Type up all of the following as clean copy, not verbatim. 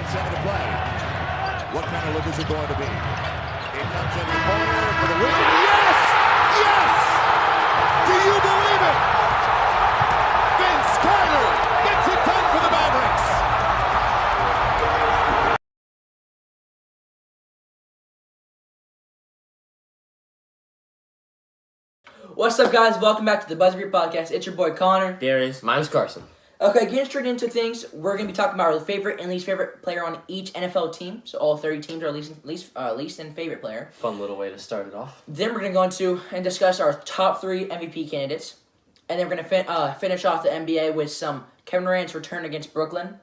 2.7 to play. What kind of look is it going to be? It comes into the corner for the win. Yes! Yes! Do you believe it? Vince Carter gets it done for the Mavericks. What's up, guys? Welcome back to the Buzzbeat Podcast. It's your boy Connor. Darius. My name's Carson. Okay, getting straight into things, we're going to be talking about our favorite and least favorite player on each NFL team. So all 30 teams are least and favorite player. Fun little way to start it off. Then we're going to go into and discuss our top 3 MVP candidates. And then we're going to finish off the NBA with some Kevin Durant's return against Brooklyn,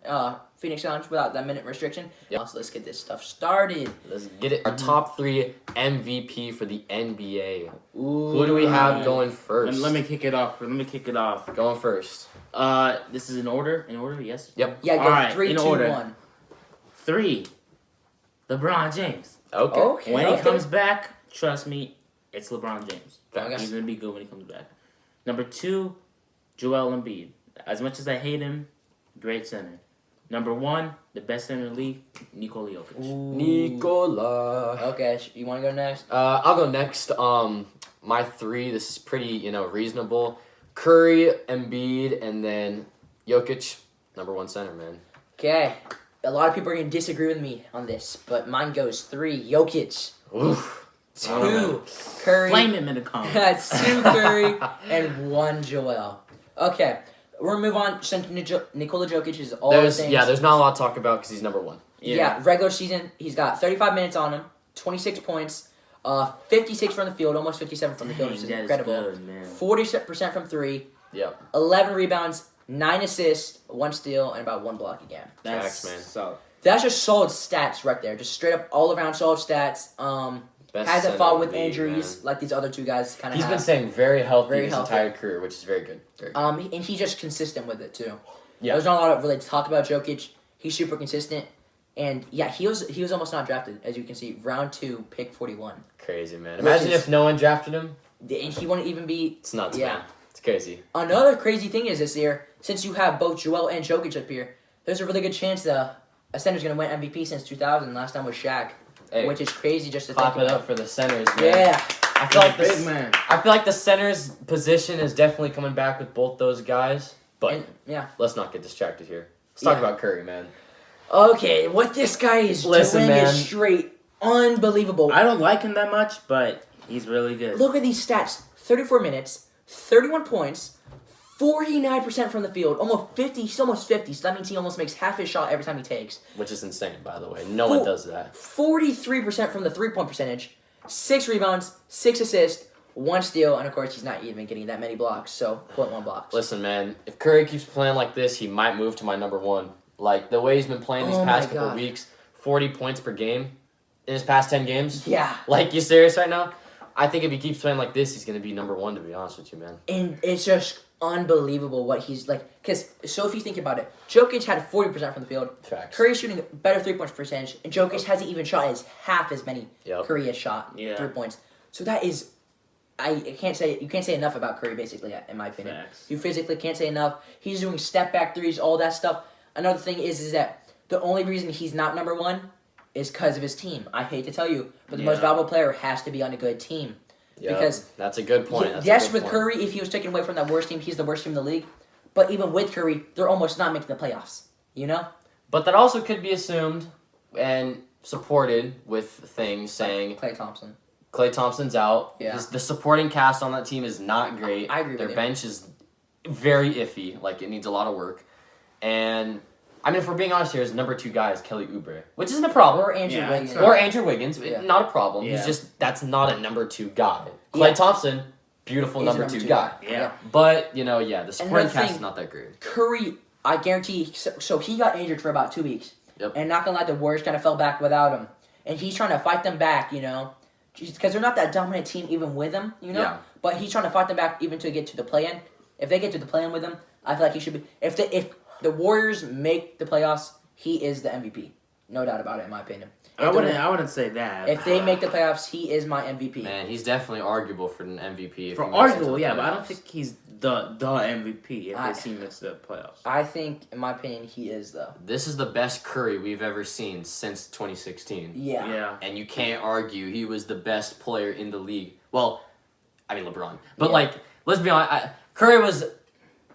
Phoenix Suns, without that minute restriction. Yep. So let's get this stuff started. Let's get it. Our top 3 MVP for the NBA. Ooh. Who do we have going first? Let me kick it off. Going first. This is in order. Yes. Yep. Yeah, go All right, 3, in 2, order. 1. 3. LeBron James. Okay. When he comes back, trust me, it's LeBron James. Okay. He's gonna be good when he comes back. Number 2, Joel Embiid. As much as I hate him, great center. Number 1, the best center in the league, Nikola Jokic. Nikola. Okay, you want to go next? I'll go next. My 3. This is pretty, reasonable. Curry, Embiid, and then Jokic, number 1 center, man. Okay, a lot of people are going to disagree with me on this, but mine goes 3, Jokic. Oof. 2, Curry. Flame him in the comments. That's 2 Curry and 1 Joel. Okay, we're going to move on since Nikola Jokic is all the things. Yeah, there's not a lot to talk about because he's number 1. Yeah, regular season, he's got 35 minutes on him, 26 points, 56 from the field, almost 57 from the field, which is incredible. Good, man. 40% from 3, Yep. 11 rebounds, 9 assists, 1 steal, and about 1 block again. That's man. solid. That's just solid stats right there. Just straight up all around solid stats. Best Hasn't center fought in with the league, injuries man. like these other 2 guys kind of He's have. been staying very healthy Very his healthy. entire career, which is very good. Very good. And he's just consistent with it too. Yeah. There's not a lot of really talk about Jokic. He's super consistent, and yeah, he was almost not drafted, as you can see, round 2, pick 41. Crazy, man. Imagine if no one drafted him. And he wouldn't even be. It's nuts, Yeah. man. It's crazy. Another crazy thing is this year, since you have both Joel and Jokic up here, there's a really good chance a center's gonna win MVP since 2000. Last time was Shaq, Hey, which is crazy just to clap think it about. up for the centers, man. Yeah. I feel like Big man. I feel like the center's position is definitely coming back with both those guys. But And, yeah. let's not get distracted here. Let's talk Yeah. about Curry, man. Okay, what this guy is Listen, doing man. is straight unbelievable. I don't like him that much, but he's really good. Look at these stats: 34 minutes, 31 points, 49% from the field, almost 50. He's almost 50. So that means he almost makes half his shot every time he takes. Which is insane, by the way. No one does that. 43% from the 3-point percentage, 6 rebounds, 6 assists, 1 steal, and of course he's not even getting that many blocks. So 0.1 blocks. Listen, man, if Curry keeps playing like this, he might move to my number 1. Like, the way he's been playing these Oh past my couple God. weeks, 40 points per game in his past 10 games. Yeah, Like, you serious right now? I think if he keeps playing like this, he's going to be number 1, to be honest with you, man. and it's just unbelievable what he's like. Because so if you think about it, Jokic had 40% from the field. Facts. Curry's shooting better 3-point percentage, and Jokic hasn't even shot half as many. Yep. Curry has shot 3 points. So that is, you can't say enough about Curry. Basically, in my opinion, Facts. you physically can't say enough. He's doing step back threes, all that stuff. Another thing is that the only reason he's not number 1 is because of his team. I hate to tell you, but the most valuable player has to be on a good team. Yeah, Because that's a good point. That's a yes, good with point. Curry, if he was taken away from that worst team, he's the worst team in the league. But even with Curry, they're almost not making the playoffs. You know? But that also could be assumed and supported with things saying Klay Thompson. Klay Thompson's out. Yeah. The supporting cast on that team is not great. I agree with Their you. bench is very iffy. Like, it needs a lot of work. And, I mean, if we're being honest here, his number 2 guy is Kelly Oubre, which isn't a problem. Or Andrew Yeah, Wiggins. it's Or Andrew Wiggins. Yeah. Not a problem. Yeah. He's just, that's not a number 2 guy. Klay Yeah. Thompson, beautiful He's a number 2 guy. Yeah. But, the supporting another cast thing- is not that great. Curry, I guarantee, so he got injured for about 2 weeks. Yep. And not gonna lie, the Warriors kind of fell back without him. And he's trying to fight them back, because they're not that dominant team even with him, Yeah. But he's trying to fight them back even to get to the play-in. If they get to the play-in with him, I feel like he should be. If the Warriors make the playoffs, he is the MVP. No doubt about it, in my opinion. I wouldn't say that. If they make the playoffs, he is my MVP. Man, he's definitely arguable for an MVP. For arguable, yeah, but I don't think he's the MVP if his team makes the playoffs. I think, in my opinion, he is, though. This is the best Curry we've ever seen since 2016. Yeah. And you can't argue he was the best player in the league. Well, I mean LeBron. But, let's be honest. Curry was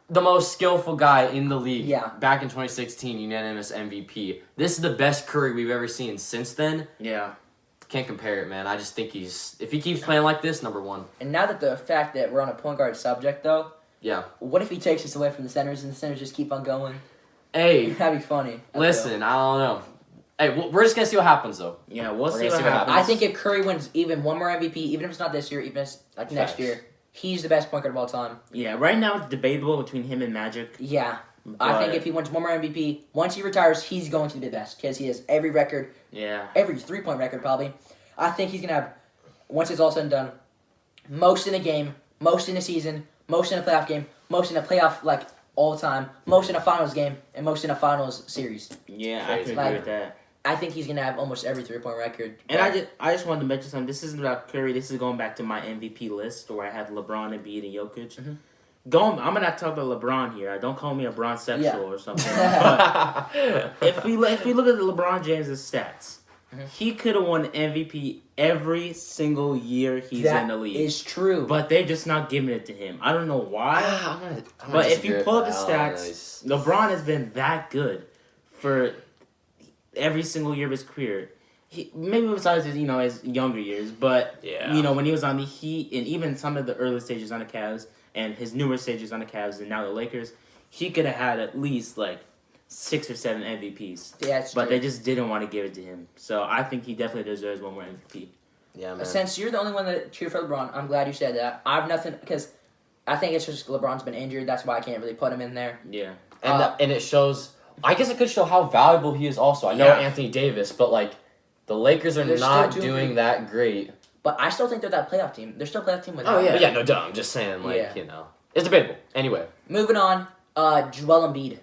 the most skillful guy in the league. Yeah. Back in 2016, unanimous MVP. This is the best Curry we've ever seen since then. Yeah. Can't compare it, man. I just think if he keeps playing like this, number one. And now that the fact that we're on a point guard subject, though. Yeah. What if he takes us away from the centers and the centers just keep on going? Hey. That'd be funny. Listen, I don't know. Hey, we're just going to see what happens, though. Yeah, we'll see what happens. I think if Curry wins even one more MVP, even if it's not this year, even if it's next year, he's the best point guard of all time. Yeah, right now it's debatable between him and Magic. Yeah. I think if he wins one more MVP, once he retires, he's going to be the best because he has every record. Yeah. Every 3-point record, probably. I think he's going to have, once it's all said and done, most in a game, most in a season, most in a playoff game, most in a playoff, all the time, most in a finals game, and most in a finals series. Yeah, I can agree with that. I think he's going to have almost every 3-point record. And I just wanted to mention something. This isn't about Curry. This is going back to my MVP list where I had LeBron, Embiid, and Jokic. Mm-hmm. I'm gonna talk about LeBron here. Don't call me a Bron sexual or something. But if we look at LeBron James' stats, he could have won MVP every single year he's in the league. That is true. But they're just not giving it to him. I don't know why. But if you pull up the stats, LeBron has been that good for every single year of his career. Maybe besides his younger years, but when he was on the Heat and even some of the early stages on the Cavs and his newer stages on the Cavs and now the Lakers, he could have had at least 6 or 7 MVPs. Yeah, it's but true. they just didn't want to give it to him. So I think he definitely deserves one more MVP. Yeah, man. Since you're the only one that cheered for LeBron, I'm glad you said that. I have nothing because I think it's just LeBron's been injured. That's why I can't really put him in there. Yeah. And it shows. I guess it could show how valuable he is. Also, I know Anthony Davis, but the Lakers are not doing that great. But I still think they're that playoff team. They're still a playoff team without. Oh yeah. But yeah, no doubt. I'm just saying, it's debatable. Anyway, moving on. Joel Embiid.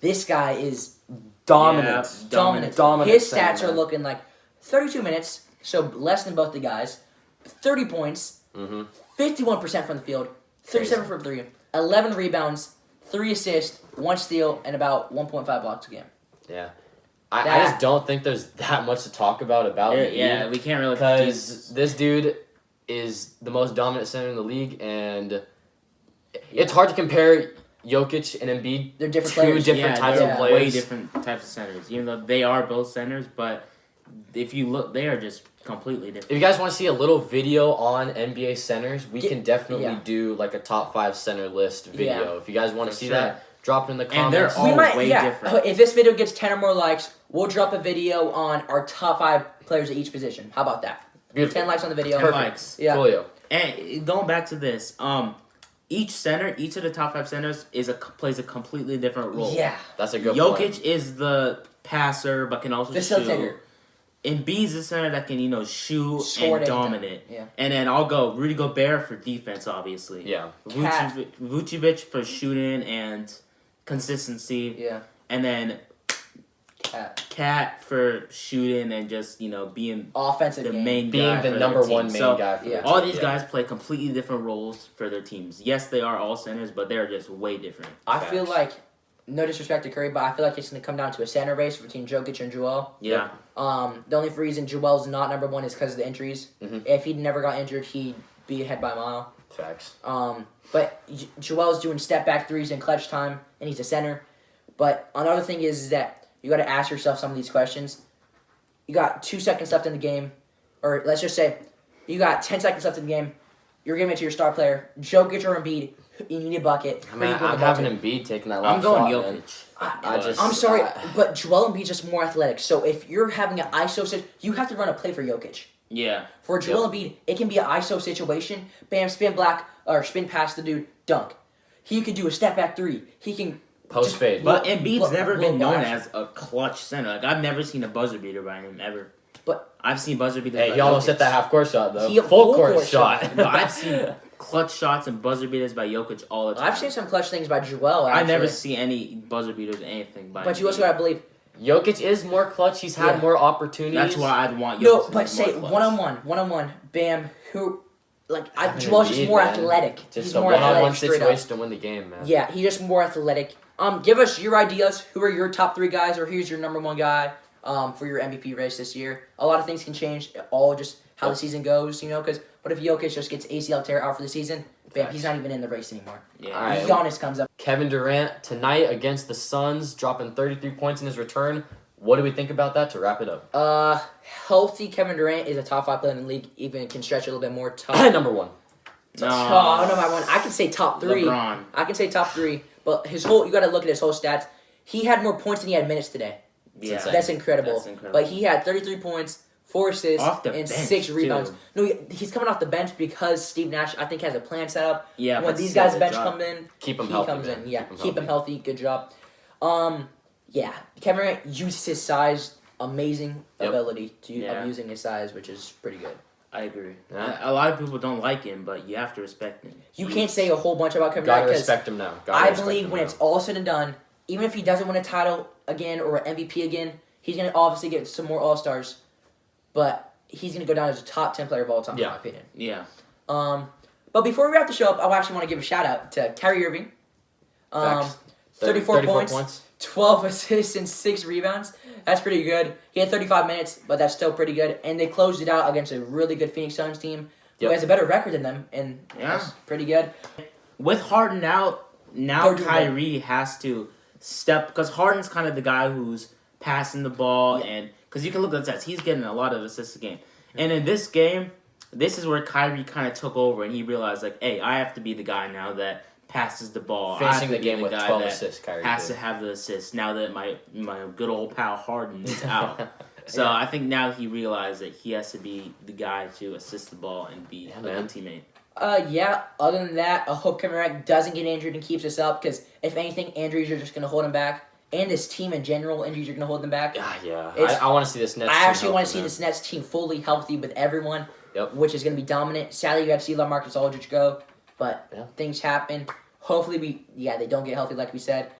This guy is dominant. Yeah, dominant. His center, stats are man. looking like 32 minutes, so less than both the guys. 30 points, 51% from the field, 37 from 3, 11 rebounds, 3 assists, 1 steal, and about 1.5 blocks a game. Yeah. I just don't think there's that much to talk about it. Yeah, we can't really because this dude is the most dominant center in the league, and it's hard to compare Jokic and Embiid. They're different two players. different types of players. Way different types of centers, even though they are both centers. But if you look, they are just completely different. If you guys want to see a little video on NBA centers, we can definitely do a top 5 center list video. If you guys want to see that, drop it in the comments. And they're all way different. If this video gets 10 or more likes, we'll drop a video on our top 5 players at each position. How about that? Beautiful. 10 likes on the video. 10 likes. Yeah. Coolio. And going back to this, each of the top 5 centers plays a completely different role. Yeah. That's a good Jokic point. is the passer, but can also Facilitator. shoot. Embiid's the center that can, shoot Score and dominate. Yeah. And then I'll go Rudy Gobert for defense, obviously. Yeah. Vucevic for shooting and consistency. Yeah. And then Cat for shooting and just, being Offensive the game. main Being guy the for number their team. one main guy for yeah. their team. All these guys play completely different roles for their teams. Yes, they are all centers, but they're just way different. I feel like, no disrespect to Curry, but I feel like it's going to come down to a center race between Jokic and Joel. Yeah. The only reason Joel's not number 1 is because of the injuries. If he never got injured, he'd be ahead by a mile. Facts. But Joel's doing step back threes in clutch time, and he's a center. But another thing is that you got to ask yourself some of these questions. You got 2 seconds left in the game, or let's just say you got 10 seconds left in the game. You're giving it to your star player, Jokic or Embiid. You need a bucket. I'm having Embiid taking that last I'm going shot, Jokic. man. I'm sorry, but Joel Embiid's just more athletic. So if you're having an ISO situation, you have to run a play for Jokic. Yeah. For Joel Embiid, it can be an ISO situation. Bam, spin spin past the dude, dunk. He could do a step back 3. He can Post fade. But Embiid's never been known action. as a clutch center. I've never seen a buzzer beater by him ever. But I've seen buzzer beaters. Hey, by he almost Jokic. hit that half court shot though. He a Full court court shot. No, I've seen clutch shots and buzzer beaters by Jokic all the time. I've seen some clutch things by Joel. I Actually. never see any buzzer beaters or anything by. But you also Embiid. gotta believe Jokic is more clutch. He's had more opportunities. That's why I'd want Jokic. No, but to be say more clutch. one-on-one, bam, who, Joel's just more athletic. Just He's a more one-on-one athletic straight up. situation to win the game, man. Yeah, he's just more athletic. Give us your ideas. Who are your top 3 guys, or who's your number 1 guy for your MVP race this year? A lot of things can change, all just how the season goes, because what if Jokic just gets ACL tear out for the season? Bam, he's not even in the race anymore. Yeah. All right. Giannis comes up. Kevin Durant tonight against the Suns, dropping 33 points in his return. What do we think about that to wrap it up? Healthy Kevin Durant is a top 5 player in the league, even can stretch a little bit more. Number 1. No, number 1. I can say top 3. LeBron. I can say top 3, but you got to look at his whole stats. He had more points than he had minutes today. Yeah. That's incredible. But he had 33 points, 4 assists, and bench, 6 rebounds. too. No, he's coming off the bench because Steve Nash, I think, has a plan set up. Yeah, when but these still, guys good bench job. come in, Keep him he healthy, comes man. in. Yeah, keep him healthy. Good job. Yeah, Kevin Durant uses his size, amazing ability of using his size, which is pretty good. I agree. Yeah. A lot of people don't like him, but you have to respect him. You can't say a whole bunch about Kevin Gotta Durant because respect him now. I believe when it's all said and done, even if he doesn't win a title again or an MVP again, he's going to obviously get some more All-Stars, but he's going to go down as a top 10 player of all time, in my opinion. Yeah. But before we wrap the show up, I actually want to give a shout-out to Kyrie Irving. 34 points, 12 assists, and 6 rebounds. That's pretty good. He had 35 minutes, but that's still pretty good. And they closed it out against a really good Phoenix Suns team who has a better record than them, and that's pretty good. With Harden out, now Kyrie has to step, because Harden's kind of the guy who's passing the ball, and because you can look at the stats, he's getting a lot of assists a game. And in this game, this is where Kyrie kind of took over, and he realized, like, hey, I have to be the guy now that passes the ball. Finishing the game with 12 assists, Kyrie has to have the assists now that my good old pal Harden is out. So I think now he realized that he has to be the guy to assist the ball and be a good teammate. Other than that, I hope Kevin Durant doesn't get injured and keeps this up, because if anything, injuries are just going to hold him back. And this team in general, injuries are going to hold them back. I want to see this Nets team. I actually want to see this Nets team fully healthy with everyone, which is going to be dominant. Sadly, you got to see LaMarcus Aldridge go, but things happen. Hopefully, they don't get healthy like we said.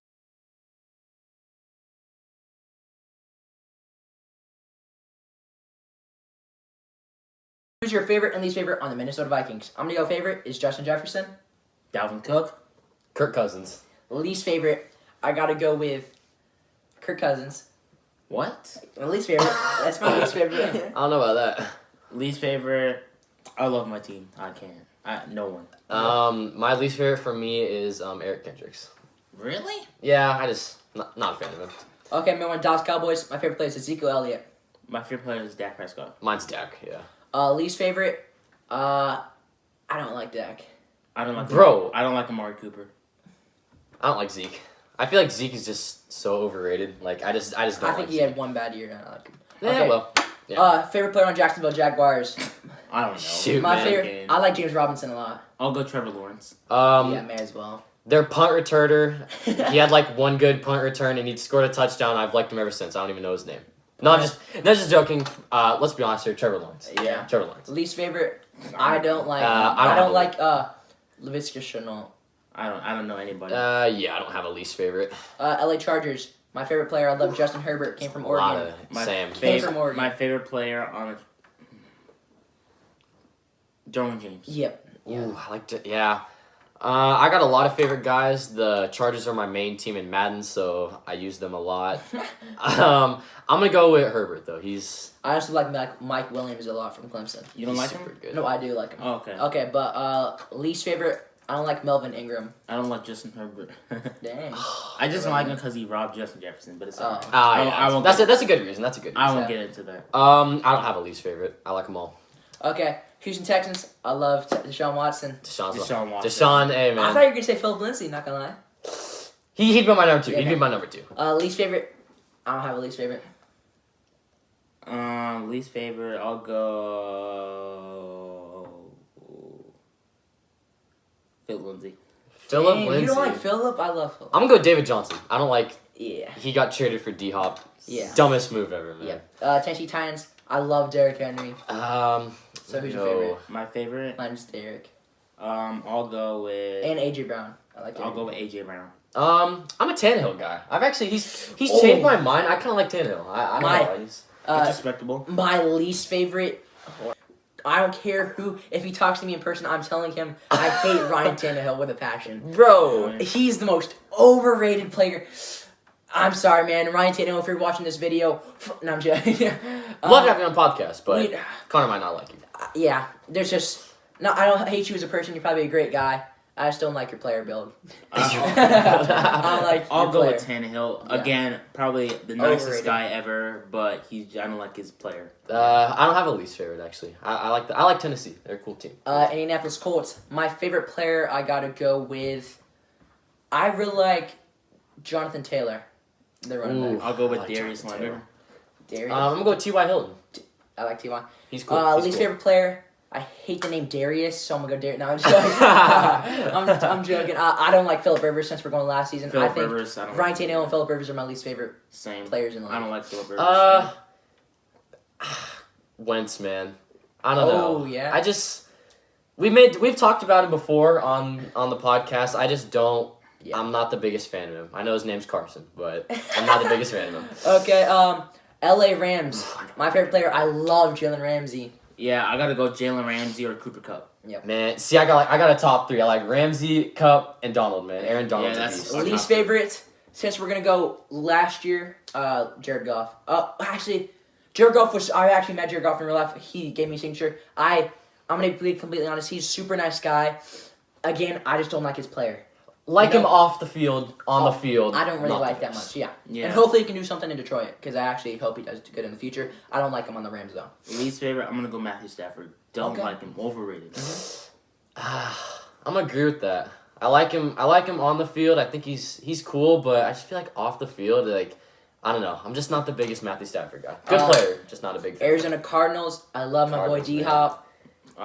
Who's your favorite and least favorite on the Minnesota Vikings? I'm going to go favorite is Justin Jefferson. Dalvin Cook. Kirk Cousins. Least favorite, I got to go with Kirk Cousins. What? My least favorite. That's my least favorite. I don't know about that. Least favorite, I love my team. I can't. No one. My least favorite for me is Eric Kendricks. Really? Yeah, I just not a fan of him. Okay, my one Dallas Cowboys. My favorite player is Ezekiel Elliott. My favorite player is Dak Prescott. Mine's Dak. Yeah. Least favorite, I don't like Dak. I don't like Bro. I don't like Amari Cooper. I don't like Zeke. I feel like Zeke is just so overrated. Like I just don't. I think like he Zeke. had one bad year. And I like him. Yeah, Okay. well. Yeah. Favorite player on Jacksonville Jaguars. I don't know. Shoot, My man. favorite. I like James Robinson a lot. I'll go Trevor Lawrence. Yeah, may as well. Their punt returner, he had like one good punt return and he scored a touchdown. I've liked him ever since. I don't even know his name. No, I'm just joking. Let's be honest here. Trevor Lawrence. Yeah. Trevor Lawrence. Least favorite. I don't like. I don't like Laviska Shenault. I don't know anybody. Yeah, I don't have a least favorite. LA Chargers. My favorite player. I love Justin Herbert. Came from Oregon. Came from Oregon. My favorite player on Derwin James. Yep. Ooh, I liked it. Yeah. I got a lot of favorite guys. The Chargers are my main team in Madden, so I use them a lot. I'm gonna go with Herbert though. I also like Mike Williams a lot from Clemson. You don't like him? super good. No, I do like him. Oh, okay. Okay, but least favorite. I don't like Melvin Ingram. I don't like Justin Herbert. Dang. I just don't like him because he robbed Justin Jefferson, but it's alright. Yeah. That's a good reason. That's a good reason. I won't get into that. I don't have a least favorite. I like them all. Okay, Houston Texans. I love Deshaun Watson. Deshaun Watson. Deshaun, hey man. I thought you were gonna say Philip Lindsay. Not gonna lie. He'd be my number two. Yeah, He'd be my number two. Least favorite. I don't have a least favorite. Least favorite. I'll go Philip Lindsay. Philip Dang, Lindsay. You don't like Philip? I love Philip. I'm gonna go David Johnson. I don't like. Yeah. He got traded for D Hop. Yeah. Dumbest move ever, man. Yeah. Tennessee Titans. I love Derrick Henry. So who's your favorite? My favorite. Mine's Derrick. I'll go with. And AJ Brown. I like. I'll go with AJ Brown. I'm a Tannehill guy. He's changed my mind. I kind of like Tannehill. I don't know. It's respectable. My least favorite. I don't care if he talks to me in person, I'm telling him I hate Ryan Tannehill with a passion. Bro. He's the most overrated player. I'm sorry, man. Ryan Tannehill, if you're watching this video, no, I'm joking. Love having you on podcast, but Connor might not like you. Yeah, there's just... No, I don't hate you as a person. You're probably a great guy. I just don't like your player build. I'll go with Tannehill. Yeah. Again, probably the nicest guy ever, but I don't like his player. I don't have a least favorite, actually. I like Tennessee. They're a cool team. Indianapolis Colts. My favorite player, I gotta go with... I really like Jonathan Taylor. The running back. I'll go with Darius Leonard. Darius? I'm going to go T.Y. Hilton. I like T.Y. He's cool. Least favorite player... I hate the name Darius, so I'm gonna go Darius. No, I'm joking. I'm joking. I don't like Phillip Rivers since we're going last season. I think Ryan Tannehill and Phillip Rivers are my least favorite players in the league. I don't like Phillip Rivers. Wentz, man. I don't know. Oh yeah. We've talked about him before on the podcast. I just don't. Yeah. I'm not the biggest fan of him. I know his name's Carson, but I'm not the biggest fan of him. Okay. L.A. Rams. My favorite player. I love Jalen Ramsey. Yeah, I gotta go Jalen Ramsey or Cooper Kupp. Yep. Man, see, I got a top three. I like Ramsey, Kupp, and Donald. Man, Aaron Donald's a beast. Least favorite. Since we're gonna go last year, Jared Goff. Actually, Jared Goff was. I actually met Jared Goff in real life. He gave me a signature. I'm gonna be completely honest. He's a super nice guy. Again, I just don't like his player. Him off the field, on the field. I don't really like that much. Yeah. And hopefully he can do something in Detroit because I actually hope he does good in the future. I don't like him on the Rams though. Least favorite, I'm gonna go Matthew Stafford. Don't like him. Overrated. I'm gonna agree with that. I like him on the field. I think he's cool, but I just feel like off the field, like I don't know. I'm just not the biggest Matthew Stafford guy. Good player, just not a big fan. Arizona Cardinals. I love my boy D-Hop.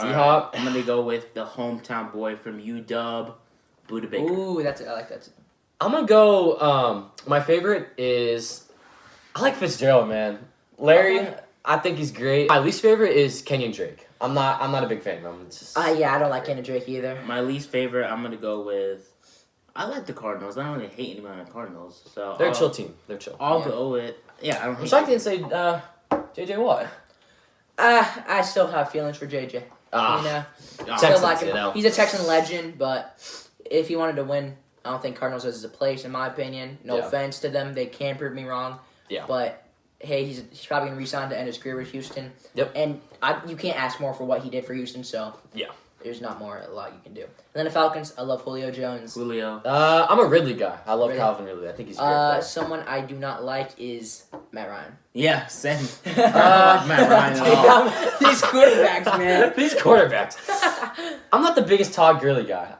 D-Hop. I'm gonna go with the hometown boy from UW. Buda Baker. Ooh, I like that. I'm gonna go. My favorite is I like Fitzgerald, man. Larry, I think he's great. My least favorite is Kenyon Drake. I'm not a big fan of him. Yeah, I don't like Kenyon Drake either. My least favorite, I'm gonna go with. I like the Cardinals. I don't really hate anybody on the Cardinals, so they're a chill team. They're chill. I'll go with I don't. I'm shocked you didn't say JJ Watt. I still have feelings for JJ. Texans, like him. He's a Texan legend, but. If he wanted to win, I don't think Cardinals has a place, in my opinion. No offense to them. They can prove me wrong. Yeah. But, hey, he's probably going to re-sign to end his career with Houston. Yep. And you can't ask more for what he did for Houston, so there's not a lot you can do. And then the Falcons, I love Julio Jones. I'm a Ridley guy. I love Calvin Ridley. I think he's a great player. Someone I do not like is Matt Ryan. Yeah, same. I like Matt Ryan at all. These quarterbacks, man. These quarterbacks. I'm not the biggest Todd Gurley guy.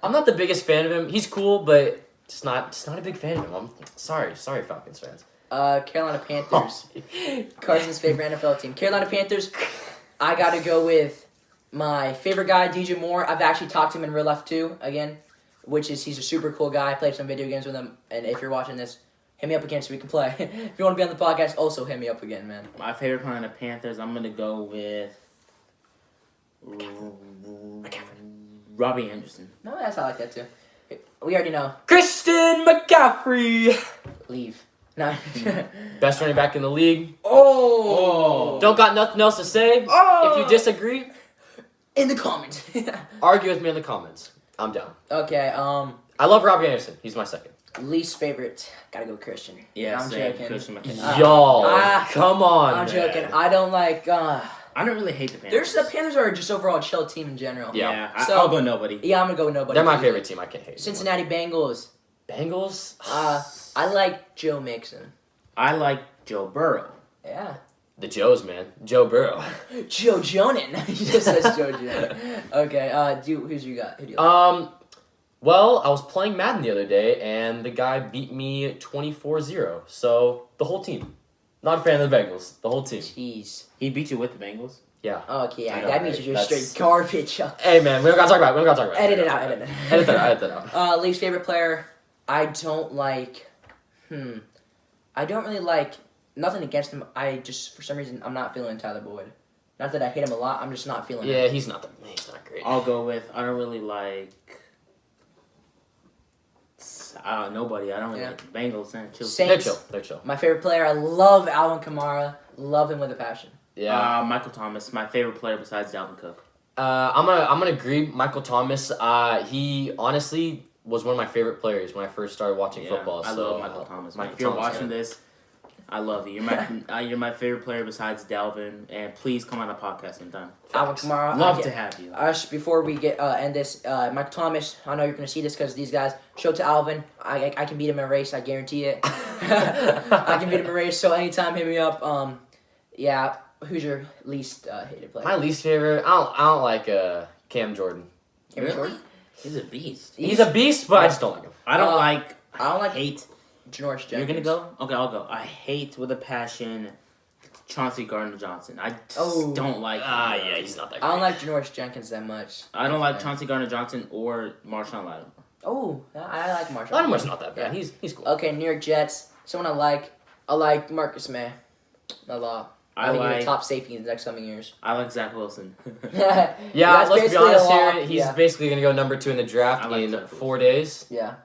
I'm not the biggest fan of him. He's cool, but just not a big fan of him. I'm sorry, Falcons fans. Carolina Panthers. Carson's favorite NFL team. Carolina Panthers. I got to go with my favorite guy, DJ Moore. I've actually talked to him in real life too. Again, he's a super cool guy. I played some video games with him, and if you're watching this. Hit me up again so we can play. If you want to be on the podcast, also hit me up again, man. My favorite player on the Panthers, I'm going to go with... McCaffrey. Robbie Anderson. No, I like that too. We already know. Christian McCaffrey! Leave. No. Best running back in the league. Oh! Don't got nothing else to say? Oh! If you disagree... In the comments. Argue with me in the comments. I'm down. Okay, I love Robbie Anderson. He's my second. Least favorite, gotta go Christian. Yeah, I'm joking. Christian Y'all, come on, I'm man. joking. I don't like. I don't really hate the Panthers. The Panthers are just overall a chill team in general. Yeah, I'll go nobody. Yeah, I'm gonna go with nobody. They're my favorite team. I can't hate Cincinnati Bengals. Bengals. I like Joe Mixon. I like Joe Burrow. Yeah. The Joes, man. Joe Burrow. Joe Jonan. He just says Joe Jonan. Okay. Who's you got? Who do you like? Well, I was playing Madden the other day, and the guy beat me 24-0. So, the whole team. Not a fan of the Bengals. The whole team. Jeez. He beat you with the Bengals? Yeah. Okay, yeah. That means you're just straight garbage. Hey, man. We don't got to talk about it. Edit it out. Edit that out. Least favorite player, I don't like... I don't really like... Nothing against him. I just, for some reason, I'm not feeling Tyler Boyd. Not that I hate him a lot. I'm just not feeling him. Yeah, he's not great. I'll go with... I don't really like... Nobody. I don't Yeah. like Bengals and chill. Saints. They're chill. My favorite player. I love Alvin Kamara. Love him with a passion. Yeah. Michael Thomas, my favorite player besides Dalvin Cook. I'm gonna agree. Michael Thomas. He honestly was one of my favorite players when I first started watching football. I so, love Michael Thomas. Michael If you're Thomas, watching this, I love you. You're my favorite player besides Dalvin, and please come on a podcast sometime. Alvin Kamara. Love to have you. Before we get end this, Michael Thomas. I know you're gonna see this because these guys show to Alvin. I can beat him in a race. I guarantee it. I can beat him in a race. So anytime, hit me up. Yeah. Who's your least hated player? My least favorite. I don't like Cam Jordan. Cam Really? Jordan? He's a beast. He's a beast, but I just don't like him. I don't like hate. Janoris Jenkins. You're gonna go? Okay, I'll go. I hate with a passion Chauncey Gardner-Johnson. I just don't like him. Yeah, he's not that great. I don't like Janoris Jenkins that much. I don't like Chauncey Gardner-Johnson or Marshawn Lattimore. Oh, I like Marshall. Lattimore's not that bad. Yeah. He's cool. Okay, New York Jets. Someone I like Marcus May a lot. I think he's a top safety in the next coming years. I like Zach Wilson. Yeah, That's let's be basically honest a lock. here. He's Yeah. basically going to go number 2 in the draft I like in Zach 4 days. Yeah.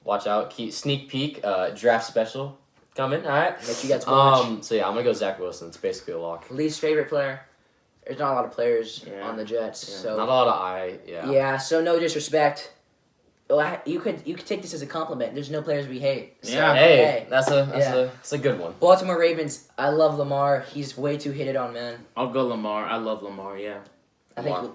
Watch out. Sneak peek. Draft special coming. All right. Make you guys watch. So, yeah, I'm going to go Zach Wilson. It's basically a lock. Least favorite player. There's not a lot of players on the Jets, Yeah. so Not a lot of yeah. So no disrespect. Well, you could take this as a compliment. There's no players we hate. So, Yeah. Hey, that's a good one. Baltimore Ravens. I love Lamar. He's way too hated on, man. I'll go Lamar. I love Lamar, yeah. I think Lamar.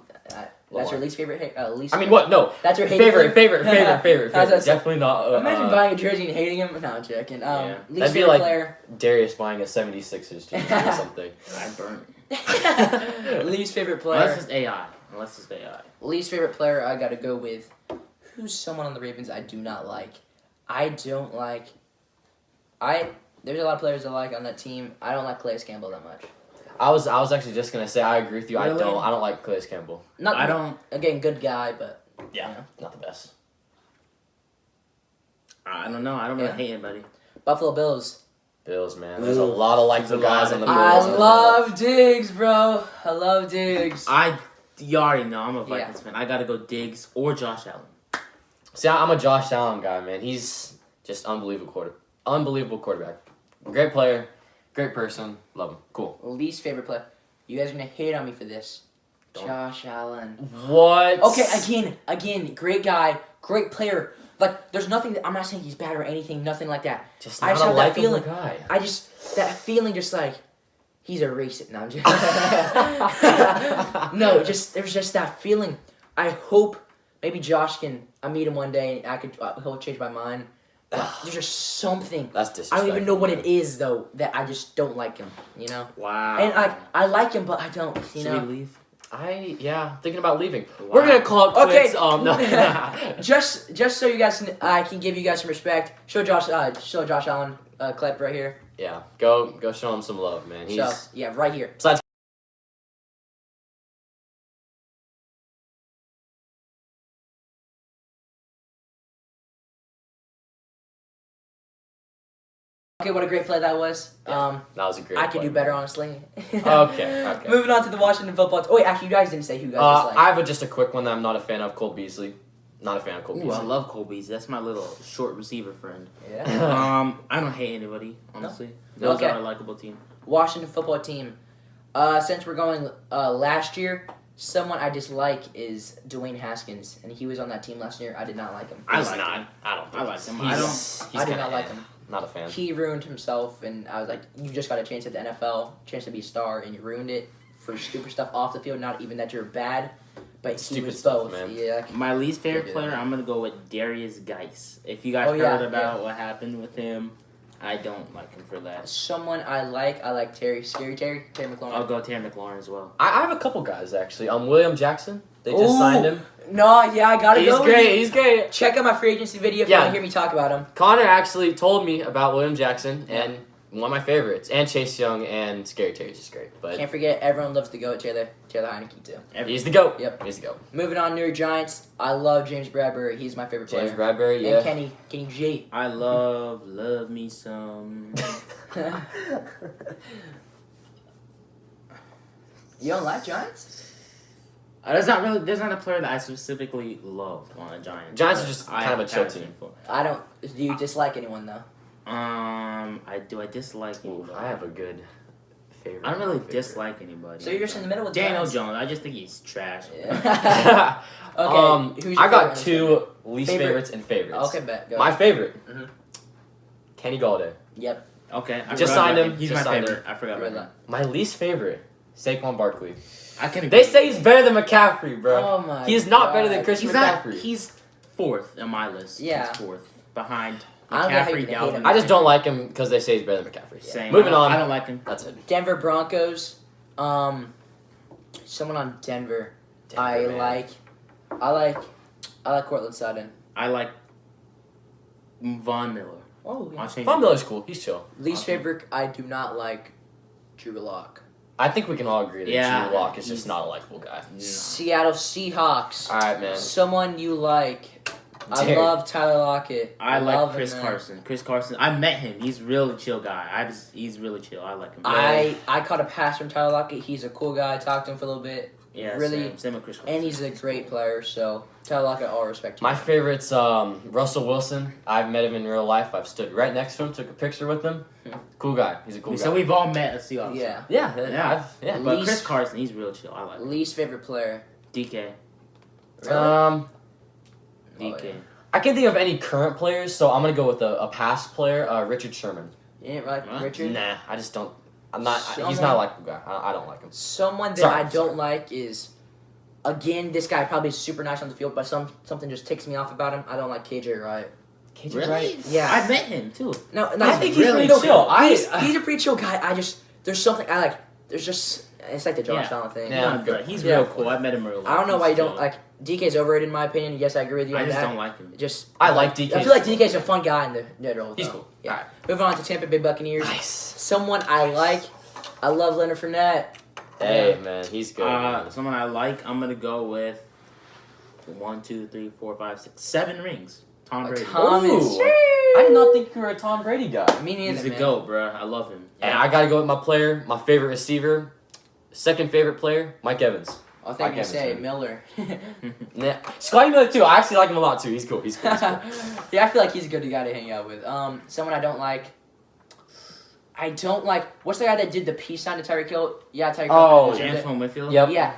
that's your least favorite. Least. I mean, what? No. That's your favorite. That's what I said. Definitely not. Imagine buying a jersey and hating him. No, I'm joking. Yeah. Least That'd be favorite like player. Darius buying a 76ers jersey or something. I burn it. Least favorite Unless player. it's AI. Unless it's AI. Least favorite player. I gotta go with. Who's someone on the Ravens I do not like? I don't like. There's a lot of players I like on that team. I don't like Calais Campbell that much. I was actually just gonna say I agree with you. Really? I don't like Calais Campbell. I don't. Again, good guy, but Yeah, not the best. I don't know. I don't really Yeah. hate anybody. Buffalo Bills. Bills, man. There's a lot of likable guys on the Bills. I love Diggs, bro. I love Diggs. You already know I'm a Vikings fan. I gotta go Diggs or Josh Allen. See, I'm a Josh Allen guy, man. He's just unbelievable quarterback. Great player, great person. Love him. Cool. Least favorite player. You guys are gonna hate on me for this. Don't. Josh Allen. What? Okay, again, great guy, great player. Like, there's nothing. I'm not saying he's bad or anything. Nothing like that. Just I not just a have that likable feeling. guy. That feeling, just like he's a racist. No, I'm just no. There's just that feeling. I hope maybe Josh can. I meet him one day and he'll change my mind. But there's just something. That's I disrespectful. don't even know what it is though that I just don't like him. You know. Wow. And I like him, but I don't. You Should know. we leave? Thinking about leaving. Wow. We're gonna call it quits. Okay. No. Just so you guys I can give you guys some respect. Show Josh Allen a clip right here. Yeah, go show him some love, man. He's So yeah, right here. besides. Okay, what a great play that was. Yeah, that was a great. I could play, do better, man. honestly. Okay. Moving on to the Washington football team. Oh, wait, actually, you guys didn't say who you guys dislike. I have just a quick one that I'm not a fan of. Cole Beasley. Not a fan of Cole Ooh, I Beasley. love Cole Beasley. That's my little short receiver friend. Yeah. I don't hate anybody, honestly. Those Okay. are a likable team. Washington football team. Since we're going last year, someone I dislike is Dwayne Haskins, and he was on that team last year. I did not like him. I He's like not. him. I don't. Think I like he's- him. he's- I he's I did kinda not like him. Not a fan. He ruined himself, and I was like, you just got a chance at the NFL, chance to be a star, and you ruined it for stupid stuff off the field. Not even that you're bad, but he Stupid was stuff, both. man. Yeah. My least favorite Yeah. player, I'm gonna go with Darius Geis. If you guys Oh, yeah, heard about what happened with him, I don't like him for that. Someone I like Terry McLaurin. I'll go Terry McLaurin as well. I have a couple guys actually. William Jackson. They just Ooh. signed him. No, yeah, I gotta He's go. great. He's great. Check out my free agency video if you Yeah. want to hear me talk about him. Connor actually told me about William Jackson and one of my favorites, and Chase Young and Scary Terry's just great. But Can't forget, everyone loves to go Taylor Heineke too. he's the GOAT. Yep. He's the GOAT. Moving on, New York Giants. I love James Bradbury. He's my favorite James player. Bradbury, yeah. And Kenny G. I love me some. You don't like Giants? There's not a player that I specifically love on the Giants. Giants are just kind of a chill team. Do you dislike anyone though? I dislike Ooh, I have a good favorite. I don't really dislike anybody. So you're just in the middle with Daniel Giants? Jones. I just think he's trash. Yeah. Okay. Who's your I got favorite? 2 least favorites and favorites. Okay, bet. Go. My favorite, Mhm. Kenny Galladay. Yep. Okay. I Just forgot signed about him. He's Just my signed favorite. I forgot about him. My least favorite, Saquon Barkley. I can. They say he's better than McCaffrey, bro. Oh my. He is not better than God. Christian He's not. McCaffrey. He's 4th on my list. Yeah. He's 4th behind I don't know how you McCaffrey, can hate him. Dalvin. I just don't like him because they say he's better than McCaffrey. Same. Moving on. I don't like him. That's it. Denver Broncos. Someone on Denver. I like Cortland Sutton. I like Von Miller. Oh, I'll change Von it. Miller's cool. He's chill. Least Okay. favorite. I do not like Drew Lock. I think we can all agree that Yeah. Drew Lock is just not a likable guy. No. Seattle Seahawks. All right, man. Someone you like. I Derek. love Tyler Lockett. I like love Chris him, man. Carson. Chris Carson. I met him. He's really chill guy. He's really chill. I like him. I caught a pass from Tyler Lockett. He's a cool guy. I talked to him for a little bit. yeah, really- same with Chris Carson. And he's a great player, so Tyler Lockett, all respect to My you. favorite's Russell Wilson. I've met him in real life. I've stood right next to him, took a picture with him. Cool guy. He's a cool guy. So we've all met a Seahawks. Yeah. Yeah. But Least- Chris Carson, he's real chill. I like him. Least favorite player. DK. Really? DK. yeah. I can't think of any current players, so I'm gonna go with a past player, Richard Sherman. You didn't like Huh? Richard? Nah, I just don't. I'm not. He's Someone- not a likable guy. I don't like him. Someone that Sorry, I don't sorry. like is, again, this guy probably is super nice on the field, but something just ticks me off about him. I don't like KJ Wright. KJ Really? Wright? Yeah. I met him too. No, I think he's really pretty chill. He's a pretty chill guy. There's something I like. There's just, it's like the Josh Yeah. Allen thing. Yeah. No, but he's Yeah. real cool. I met him real life. I don't know why you He's don't chill. like DK's overrated in my opinion. Yes, I agree with you I on just that. don't like him. Just I like DK. I feel like DK's a fun guy in the middle. He's though. cool. Yeah. Alright. Moving on to Tampa Bay Buccaneers. Nice. Someone I like. I love Leonard Fournette. Hey man, he's good. man. Someone I like, I'm gonna go with 1, 2, 3, 4, 5, 6, 7 rings. Tom Brady. Thomas. Ooh. I did not think you were a Tom Brady guy. Me neither, He's the man. GOAT, bro. I love him. And I gotta go with my player, my favorite receiver, second favorite player, Mike Evans. I think you Evans, say man. Miller. Nah, Scotty Miller too. I actually like him a lot too. He's cool. He's cool. He's cool. Yeah, I feel like he's a good guy to hang out with. Someone I don't like. What's the guy that did the peace sign to Tyreek Hill? Yeah, Tyreek Hill. Oh, deserved James it. from Whitfield. Yep. Yeah.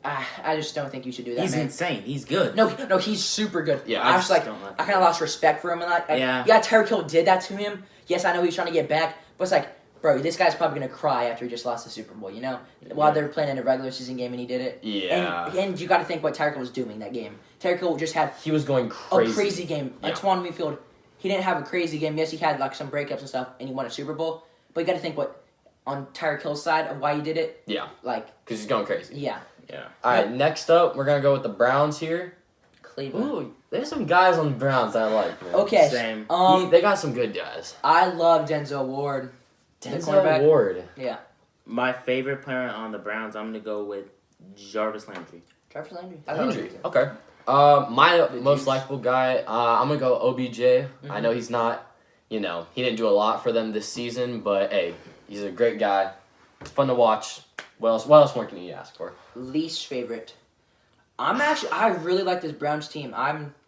I just don't think you should do that, He's man. insane. He's good. No, he's super good. Yeah, I just like. don't like I kind of lost respect for him, and Yeah. Tyreek Hill did that to him. Yes, I know he's trying to get back, but it's like, bro, this guy's probably gonna cry after he just lost the Super Bowl, you know? While they were playing in a regular season game and he did it. Yeah. And you got to think what Tyreek Hill was doing that game. Tyreek Hill just had He was going crazy. a crazy game. Yeah. Antoine Winfield, he didn't have a crazy game. Yes, he had like some breakups and stuff, and he won a Super Bowl. But you got to think what on Tyreek Hill's side of why he did it. Yeah. Like, Because he's going crazy. yeah, Yeah. All right. Next up, we're gonna go with the Browns here. Cleveland. Ooh, there's some guys on the Browns that I like. Man. Okay. Same. They got some good guys. I love Denzel Ward. The Denzel cornerback. Ward. Yeah. My favorite player on the Browns, I'm gonna go with Jarvis Landry. Travis Landry. Landry. Okay. My The most juice. likable guy, I'm gonna go OBJ. Mm-hmm. I know he's not, he didn't do a lot for them this season, but hey, he's a great guy. Fun to watch. What else more can you ask for? Least favorite. I really like this Browns team.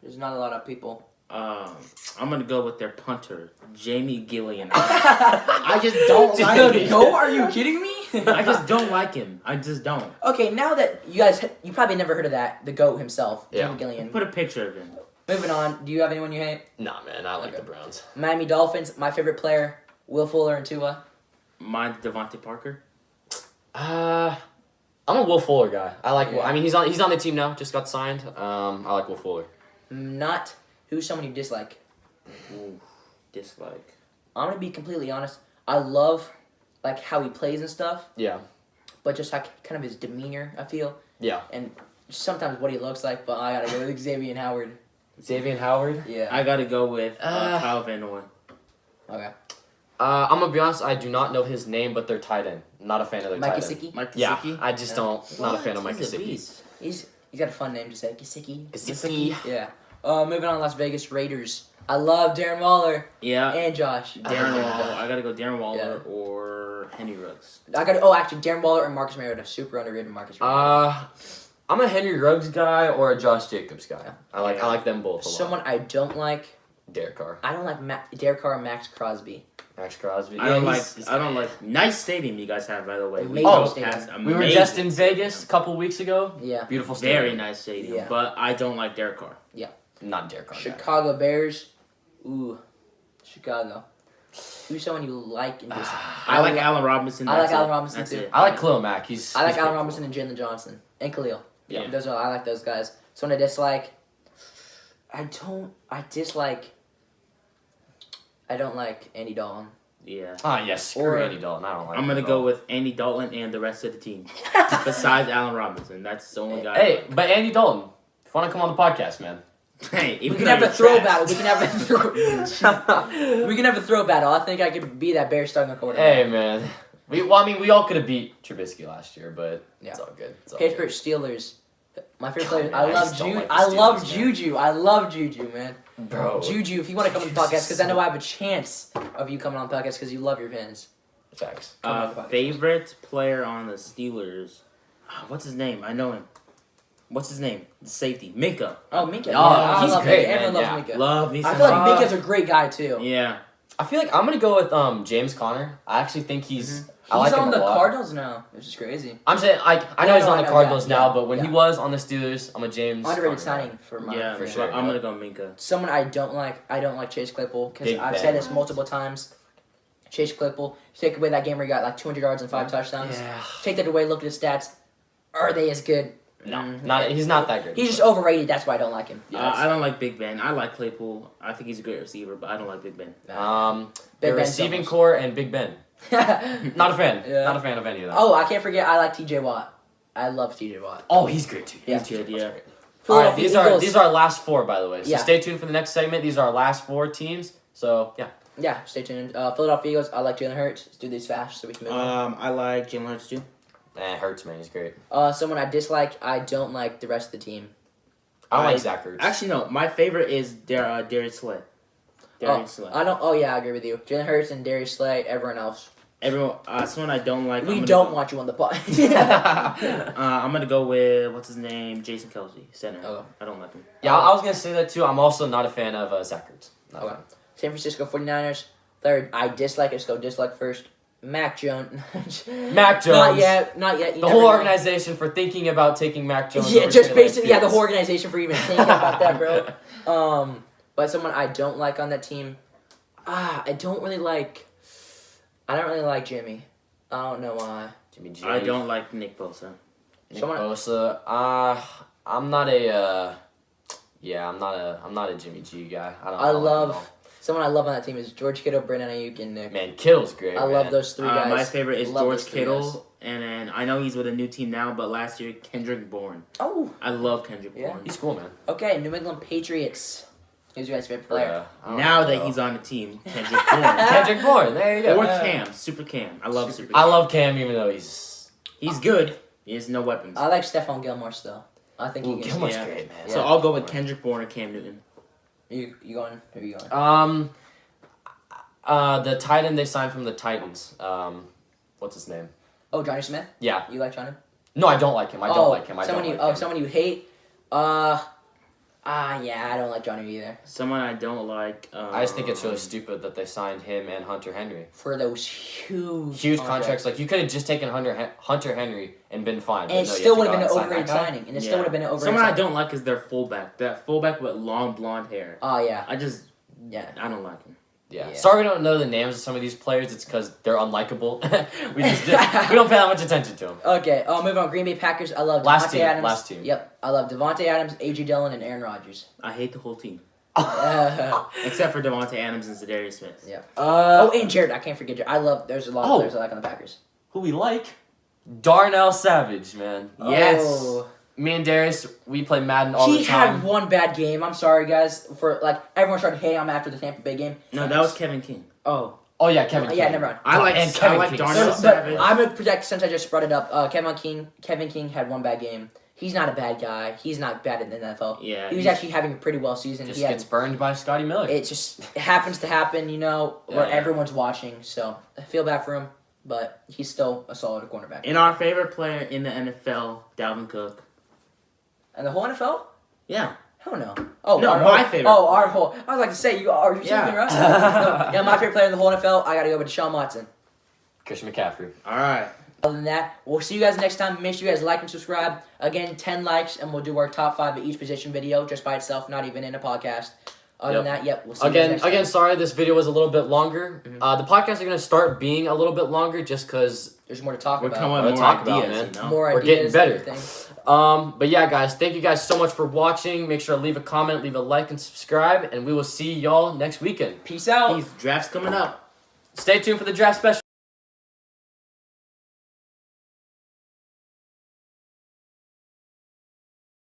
There's not a lot of people. I'm gonna go with their punter, Jamie Gillian. I just don't Just like don't- him. No, are you kidding me? I just don't like him. I just don't. Okay, now that you probably never heard of that, the GOAT himself, Yeah. Jamie Gillian. Put a picture of him. Moving on, do you have anyone you hate? Nah, man, I like Okay. the Browns. Miami Dolphins, my favorite player, Will Fuller and Tua. Mine's Devontae Parker. I'm a Will Fuller guy. I like. Yeah. I mean, he's on the team now. Just got signed. I like Will Fuller. Not who's someone you dislike. Ooh, dislike. I'm gonna be completely honest. I love like how he plays and stuff, Yeah. but just like kind of his demeanor. I feel Yeah. and sometimes what he looks like. But I gotta go with Xavier Howard. Xavier Howard. Yeah. I gotta go with Uh, Kyle Van Noy. Okay. I'm gonna be honest. I do not know his name, but they're tight end. Not a fan of their Mike tight end. Gesicki. Mike Yeah, Gesicki. I just don't. Not a fan of Mike He's a Gesicki. beast. He's got a fun name to say. Gesicki. Gesicki. Yeah. Moving on, Las Vegas Raiders. I love Darren Waller Yeah. and Josh. Darren Oh, Waller. I gotta go Darren Waller Yeah. or Henry Ruggs. Actually, Darren Waller and Marcus Mariota. Super underrated Marcus Mariota. I'm a Henry Ruggs guy or a Josh Jacobs guy. I like them both a lot. Someone I don't like. Derek Carr. I don't like Derek Carr and Max Crosby. Max Crosby. I don't like. Nice stadium you guys have, by the way. Amazing stadium. We were just in Vegas a couple weeks ago. Yeah. Beautiful stadium. Very nice stadium. Yeah. But I don't like Derek Carr. Yeah. Not Derek Carr. Chicago Bears. Ooh. Chicago. Who's someone you like in this? I like Allen Robinson. I like Allen Robinson That's too. it. I like Khalil Mack. I like Allen Robinson and Jalen Johnson and Khalil. Yeah. I like those guys. Someone I dislike. I don't like Andy Dalton. Yeah. Yes. Screw Andy Dalton. I don't like I'm going to go with Andy Dalton and the rest of the team. Besides Allen Robinson. That's the only guy. Hey, but Andy Dalton, if you want to come on the podcast, man. Hey, We can have a throw battle. We can have a throw battle. I think I could be that Bears starting quarterback. Hey, man. We all could have beat Trubisky last year, but Yeah. it's all good. It's all Pittsburgh good. Steelers. My favorite player. Man, I love just don't Juju. like the I love Steelers, man. Juju. I love Juju, man. Bro. Juju, if you want to come on the podcast, because I know I have a chance of you coming on the podcast because you love your fans. Facts. Favorite player on the Steelers. What's his name? I know him. What's his name? The safety. Minka. Oh, Minka. Oh, he's I love great, Minka. Everyone man, loves yeah. Minka. Love me I some feel like Minka. Minka's a great guy too. Yeah. I feel like I'm going to go with James Conner. I actually think he's... I He's like him on a the lot. Cardinals now, which is crazy. I'm saying, I know Yeah, he's no, on I the know, Cardinals yeah, now, yeah, but when he yeah. was on the Steelers, I'm a James Underrated Conner signing guy. for my. Yeah, for man. sure, I'm yeah. going to go Minka. Someone I don't like Chase Claypool because Big I've Ben. said this multiple times. Chase Claypool, take away that game where he got like 200 yards and 5 touchdowns. Yeah. Take that away. Look at his stats. Are they as good? No, he's not that good. He's just overrated. That's why I don't like him. I don't like Big Ben. I like Claypool. I think he's a great receiver, but I don't like Big Ben. The Big Ben receiving so core and Big Ben. Not a fan. Yeah. Not a fan of any of them. Oh, I can't forget. I like T.J. Watt. I love T.J. Watt. Oh, he's great too. Yeah. He's good, yeah. All right, Philadelphia Eagles. these are our last 4, by the way. So Yeah. stay tuned for the next segment. These are our last 4 teams. So yeah. Yeah, stay tuned. Philadelphia Eagles. I like Jalen Hurts. Let's do these fast so we can move on. I like Jalen Hurts too. It hurts, man. He's great. Someone I dislike. I don't like the rest of the team. I don't like Zach Ertz. Actually, no. My favorite is Darius Slay. Darius Slay. I don't. Oh yeah, I agree with you. Jalen Hurts and Darius Slay. Everyone else. Everyone, someone I don't like. We don't want you on the pod. I'm gonna go with what's his name, Jason Kelsey, center. Oh. I don't like him. Yeah, I was gonna say that too. I'm also not a fan of Zach Ertz. Not a Okay. fan. San Francisco 49ers. Third, I dislike. Let's go dislike first. Mac Jones. Mac Jones. Not yet. Not yet. You The never whole know. organization for thinking about taking Mac Jones. Yeah, over just Trey basically, the Lance whole Fields. organization for even thinking about that, bro. But someone I don't like on that team. I don't really like Jimmy. I don't know why. Jimmy G. I don't like Nick Bosa. Nick Someone- Bosa. I'm not a. I'm not a Jimmy G guy. Someone I love on that team is George Kittle, Brandon Ayuk, and Nick. Man, Kittle's great. I love those 3 guys. My favorite is Love George those 3 guys. Kittle, and then I know he's with a new team now, but last year Kendrick Bourne. Oh, I love Kendrick Yeah. Bourne. He's cool, man. okay. New England Patriots. Who's your guys' favorite player? Now that he's on the team, Kendrick Bourne. Kendrick Bourne. There you go. Or Cam, Super Cam. I love Super Cam. I love Cam, even though he's good. He has no weapons. I like Stephon Gilmore still. I think he can. Gilmore's Yeah. great, man. So I'll go with Kendrick Bourne or Cam Newton. You going? Who are you going? The tight end they signed from the Titans. What's his name? Oh, Johnny Smith. Yeah. You like Johnny? No, I don't like him. I don't like him. Someone you hate. Yeah, I don't like Johnny either. Someone I don't like. I just think it's really stupid that they signed him and Hunter Henry. For those huge Contracts. Like, you could have just taken Hunter Henry and been fine. And it still would have been an overrated signing. And it still would have been an overrated Someone I signing. don't like is their fullback. That fullback with long blonde hair. Oh, yeah. I don't like him. Yeah. Yeah. Sorry we don't know the names of some of these players. It's because they're unlikable. we don't pay that much attention to them. Okay, I'll move on. Green Bay Packers. I love Last Devontae team, Adams. last team. Yep. I love Devontae Adams, A.J. Dillon, and Aaron Rodgers. I hate the whole team. Yeah. Except for Devontae Adams and Zadarius Smith. And Jared. I can't forget Jared. There's a lot of players I like on the Packers. Who we like? Darnell Savage, man. Yes. Oh. Me and Darius, we play Madden all the He time. had one bad game. I'm sorry, guys. Everyone started hating on him after the Tampa Bay game. No, that was Kevin King. Oh. Oh, yeah, Kevin King. Yeah, never mind. I like King. Darnell But Savage. I'm going to project, since I just brought it up, Kevin King had one bad game. He's not a bad guy. He's not bad in the NFL. Yeah. He was actually having a pretty well season. Just gets burned by Scotty Miller. It happens to happen, where Yeah. everyone's watching. So I feel bad for him, but he's still a solid cornerback. And our favorite player in the NFL, Dalvin Cook. And the whole NFL? Yeah. Hell no. Oh, no, my favorite. Oh, our whole. I was like to say, are you Yeah. sleeping, Russ? No. Yeah, my favorite player in the whole NFL, I got to go with Deshaun Watson. Christian McCaffrey. All right. Other than that, we'll see you guys next time. Make sure you guys like and subscribe. Again, 10 likes, and we'll do our top 5 at each position video just by itself, not even in a podcast. Other than that, we'll see you guys next time. Again, sorry this video was a little bit longer. Mm-hmm. The podcasts are going to start being a little bit longer just because there's more to talk about. We're coming with to more talk about, ideas, man. you know? More We're ideas, getting better. everything. But yeah, guys, thank you guys so much for watching. Make sure to leave a comment, leave a like, and subscribe, and we will see y'all next weekend. Peace out. These drafts coming up. Stay tuned for the draft special.